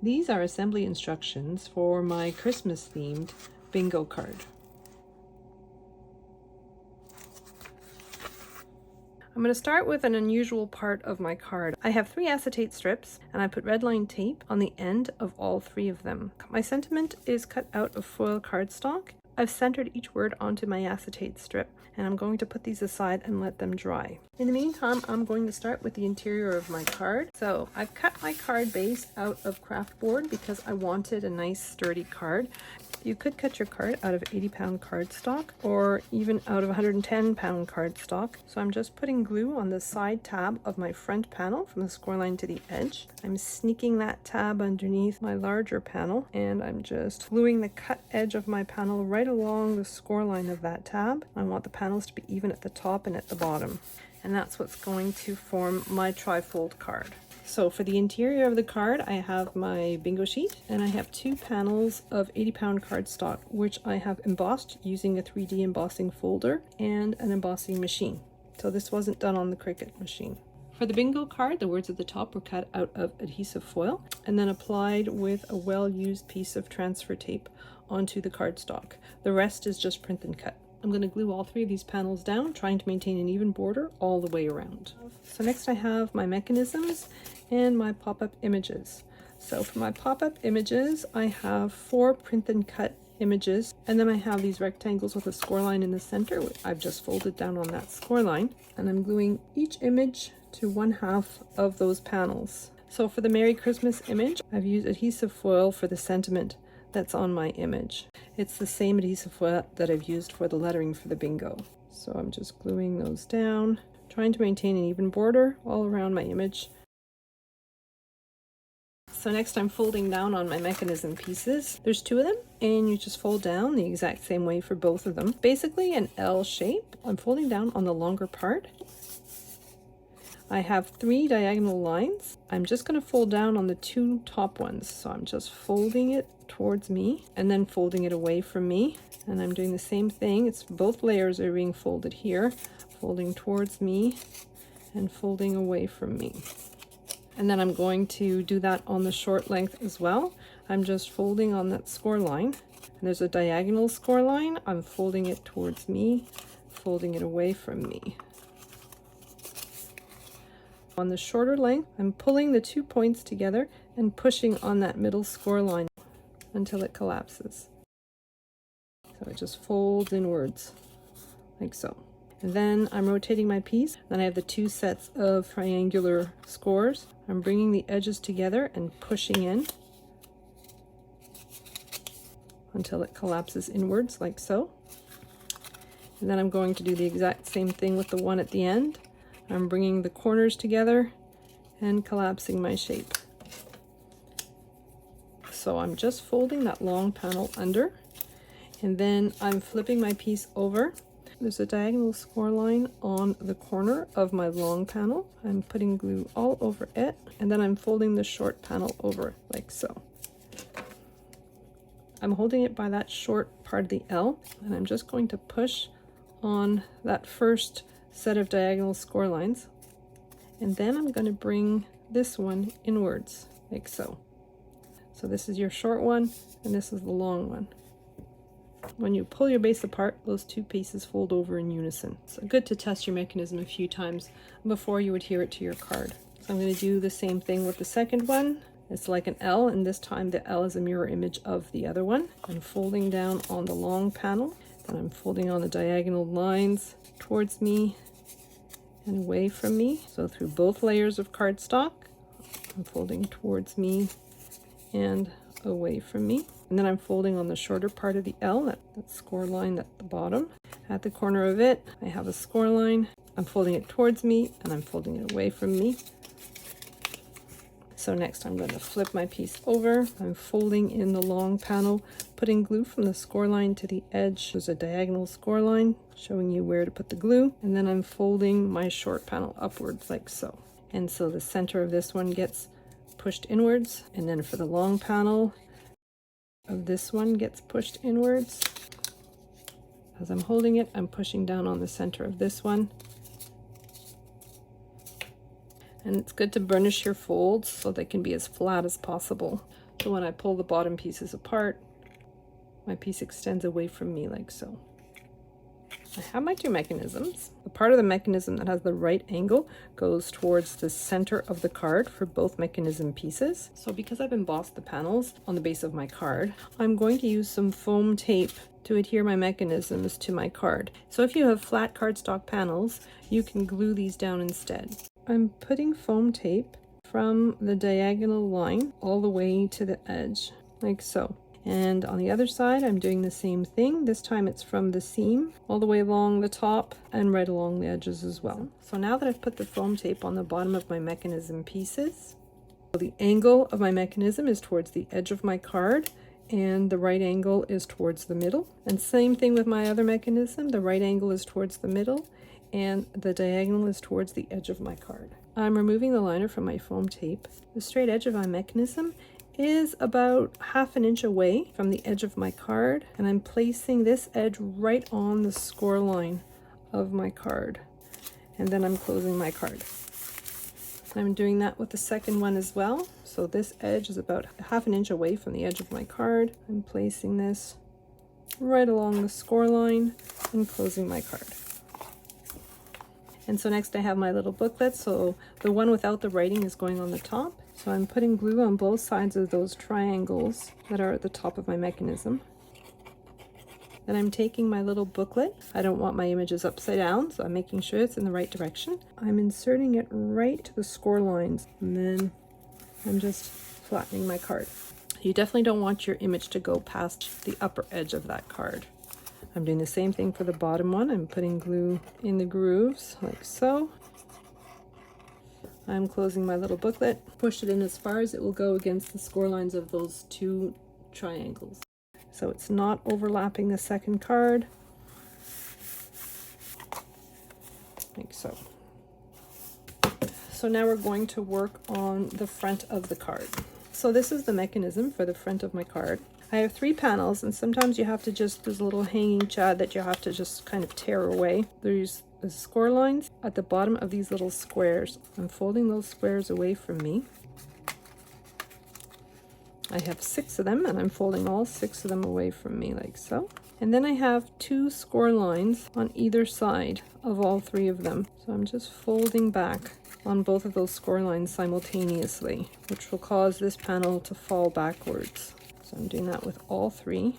These are assembly instructions for my Christmas themed bingo card. I'm going to start with an unusual part of my card. I have 3 acetate strips and I put red line tape on the end of all 3 of them. My sentiment is cut out of foil cardstock. I've centered each word onto my acetate strip and I'm going to put these aside and let them dry. In the meantime, I'm going to start with the interior of my card. So I've cut my card base out of craft board because I wanted a nice sturdy card. You could cut your card out of 80-pound cardstock or even out of 110-pound cardstock. So I'm just putting glue on the side tab of my front panel from the score line to the edge. I'm sneaking that tab underneath my larger panel and I'm just gluing the cut edge of my panel right along the score line of that tab. I want the panels to be even at the top and at the bottom. And that's what's going to form my trifold card. So for the interior of the card, I have my bingo sheet and I have 2 panels of 80-pound cardstock, which I have embossed using a 3D embossing folder and an embossing machine. So this wasn't done on the Cricut machine. For the bingo card, the words at the top were cut out of adhesive foil and then applied with a well-used piece of transfer tape onto the cardstock. The rest is just print and cut. I'm going to glue all 3 of these panels down, trying to maintain an even border all the way around. So next I have my mechanisms and my pop-up images. So for my pop-up images, I have 4 print and cut images, and then I have these rectangles with a score line in the center, which I've just folded down on that score line, and I'm gluing each image to 1/2 of those panels. So for the Merry Christmas image, I've used adhesive foil for the sentiment that's on my image. It's the same adhesive foil that I've used for the lettering for the bingo. So I'm just gluing those down, trying to maintain an even border all around my image. So next I'm folding down on my mechanism pieces. There's 2 of them and you just fold down the exact same way for both of them. Basically an L shape. I'm folding down on the longer part. I have 3 diagonal lines. I'm just going to fold down on the 2 top ones. So I'm just folding it towards me and then folding it away from me. And I'm doing the same thing. It's both layers are being folded here, folding towards me and folding away from me. And then I'm going to do that on the short length as well. I'm just folding on that score line. And there's a diagonal score line. I'm folding it towards me, folding it away from me. On the shorter length, I'm pulling the 2 points together and pushing on that middle score line until it collapses. So it just folds inwards, like so. And then I'm rotating my piece. Then I have the 2 sets of triangular scores. I'm bringing the edges together and pushing in until it collapses inwards, like so. And then I'm going to do the exact same thing with the one at the end. I'm bringing the corners together and collapsing my shape. So I'm just folding that long panel under, and then I'm flipping my piece over. There's a diagonal score line on the corner of my long panel. I'm putting glue all over it, and then I'm folding the short panel over like so. I'm holding it by that short part of the L, and I'm just going to push on that first set of diagonal score lines, and then I'm going to bring this one inwards like so. So this is your short one and this is the long one. When you pull your base apart, those 2 pieces fold over in unison. So good to test your mechanism a few times before you adhere it to your card. So I'm going to do the same thing with the second one. It's like an L, and this time the L is a mirror image of the other one. I'm folding down on the long panel, then I'm folding on the diagonal lines towards me and away from me. So through both layers of cardstock, I'm folding towards me and away from me. And then I'm folding on the shorter part of the L, that score line at the bottom. At the corner of it, I have a score line. I'm folding it towards me and I'm folding it away from me. So next I'm going to flip my piece over. I'm folding in the long panel, putting glue from the score line to the edge. There's a diagonal score line showing you where to put the glue. And then I'm folding my short panel upwards like so. And so the center of this one gets pushed inwards. And then for the long panel of this one gets pushed inwards. As I'm holding it, I'm pushing down on the center of this one. And it's good to burnish your folds so they can be as flat as possible. So when I pull the bottom pieces apart, my piece extends away from me like so. I have my two mechanisms. The part of the mechanism that has the right angle goes towards the center of the card for both mechanism pieces. So because I've embossed the panels on the base of my card, I'm going to use some foam tape to adhere my mechanisms to my card. So if you have flat cardstock panels, you can glue these down instead. I'm putting foam tape from the diagonal line all the way to the edge, like so. And on the other side, I'm doing the same thing. This time it's from the seam all the way along the top and right along the edges as well. So now that I've put the foam tape on the bottom of my mechanism pieces, the angle of my mechanism is towards the edge of my card and the right angle is towards the middle. And same thing with my other mechanism. The right angle is towards the middle and the diagonal is towards the edge of my card. I'm removing the liner from my foam tape. The straight edge of my mechanism is about 1/2 inch away from the edge of my card, and I'm placing this edge right on the score line of my card, and then I'm closing my card. I'm doing that with the second one as well. So this edge is about 1/2 inch away from the edge of my card. I'm placing this right along the score line and closing my card. And so next I have my little booklet. So the one without the writing is going on the top. So I'm putting glue on both sides of those triangles that are at the top of my mechanism. Then I'm taking my little booklet. I don't want my images upside down, so I'm making sure it's in the right direction. I'm inserting it right to the score lines, and then I'm just flattening my card. You definitely don't want your image to go past the upper edge of that card. I'm doing the same thing for the bottom one. I'm putting glue in the grooves like so. I'm closing my little booklet, push it in as far as it will go against the score lines of those two triangles. So it's not overlapping the second card, like so. So now we're going to work on the front of the card. So this is the mechanism for the front of my card. I have 3 panels, and sometimes you have to just, there's a little hanging chad that you have to just kind of tear away. There's the score lines at the bottom of these little squares. I'm folding those squares away from me. I have 6 of them, and I'm folding all 6 of them away from me like so. And then I have 2 score lines on either side of all 3 of them. So I'm just folding back on both of those score lines simultaneously, which will cause this panel to fall backwards. So I'm doing that with all 3.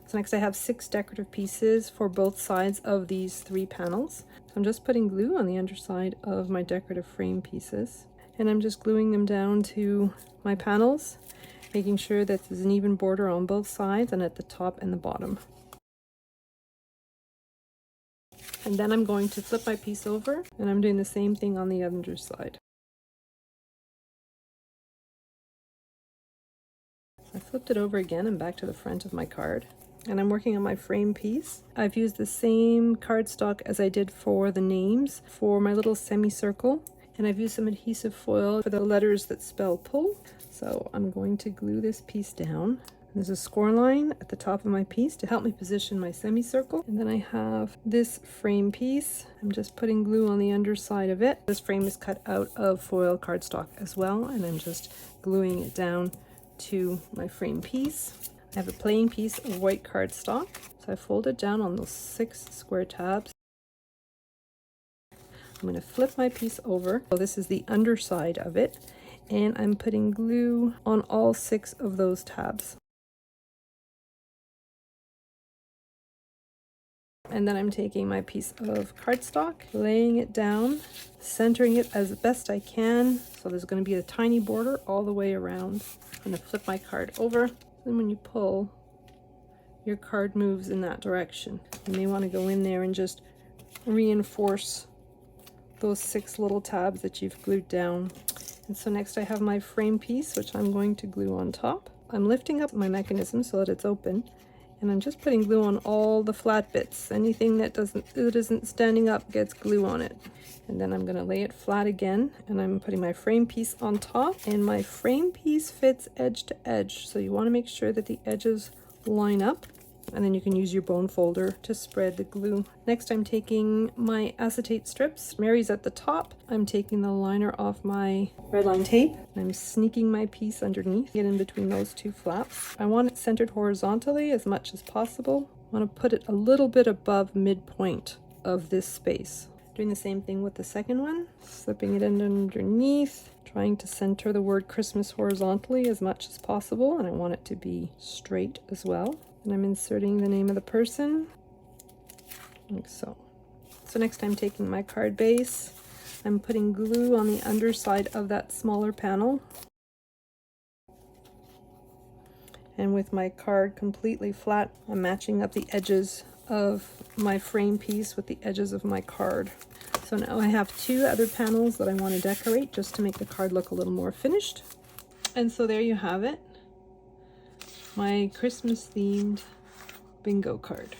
So next I have 6 decorative pieces for both sides of these 3 panels. So I'm just putting glue on the underside of my decorative frame pieces, and I'm just gluing them down to my panels, making sure that there's an even border on both sides and at the top and the bottom. And then I'm going to flip my piece over, and I'm doing the same thing on the underside. I flipped it over again and back to the front of my card. And I'm working on my frame piece. I've used the same cardstock as I did for the names for my little semicircle. And I've used some adhesive foil for the letters that spell pull. So I'm going to glue this piece down. There's a score line at the top of my piece to help me position my semicircle. And then I have this frame piece. I'm just putting glue on the underside of it. This frame is cut out of foil cardstock as well, and I'm just gluing it down to my frame piece. I have a plain piece of white cardstock, so I fold it down on those 6 square tabs. I'm going to flip my piece over. So this is the underside of it, and I'm putting glue on all 6 of those tabs. And then I'm taking my piece of cardstock, laying it down, centering it as best I can. So there's going to be a tiny border all the way around. I'm going to flip my card over. And when you pull, your card moves in that direction. You may want to go in there and just reinforce those 6 little tabs that you've glued down. And so next I have my frame piece, which I'm going to glue on top. I'm lifting up my mechanism so that it's open, and I'm just putting glue on all the flat bits. Anything that isn't standing up gets glue on it. And then I'm going to lay it flat again, and I'm putting my frame piece on top, and my frame piece fits edge to edge. So you want to make sure that the edges line up. And then you can use your bone folder to spread the glue. Next, I'm taking my acetate strips. Mary's at the top. I'm taking the liner off my red line tape. I'm sneaking my piece underneath, get in between those two flaps. I want it centered horizontally as much as possible. I want to put it a little bit above midpoint of this space. Doing the same thing with the second one, slipping it in underneath, trying to center the word Christmas horizontally as much as possible, and I want it to be straight as well. And I'm inserting the name of the person, like so. So next I'm taking my card base, I'm putting glue on the underside of that smaller panel. And with my card completely flat, I'm matching up the edges of my frame piece with the edges of my card. So now I have two other panels that I want to decorate just to make the card look a little more finished. And so there you have it, my Christmas themed bingo card.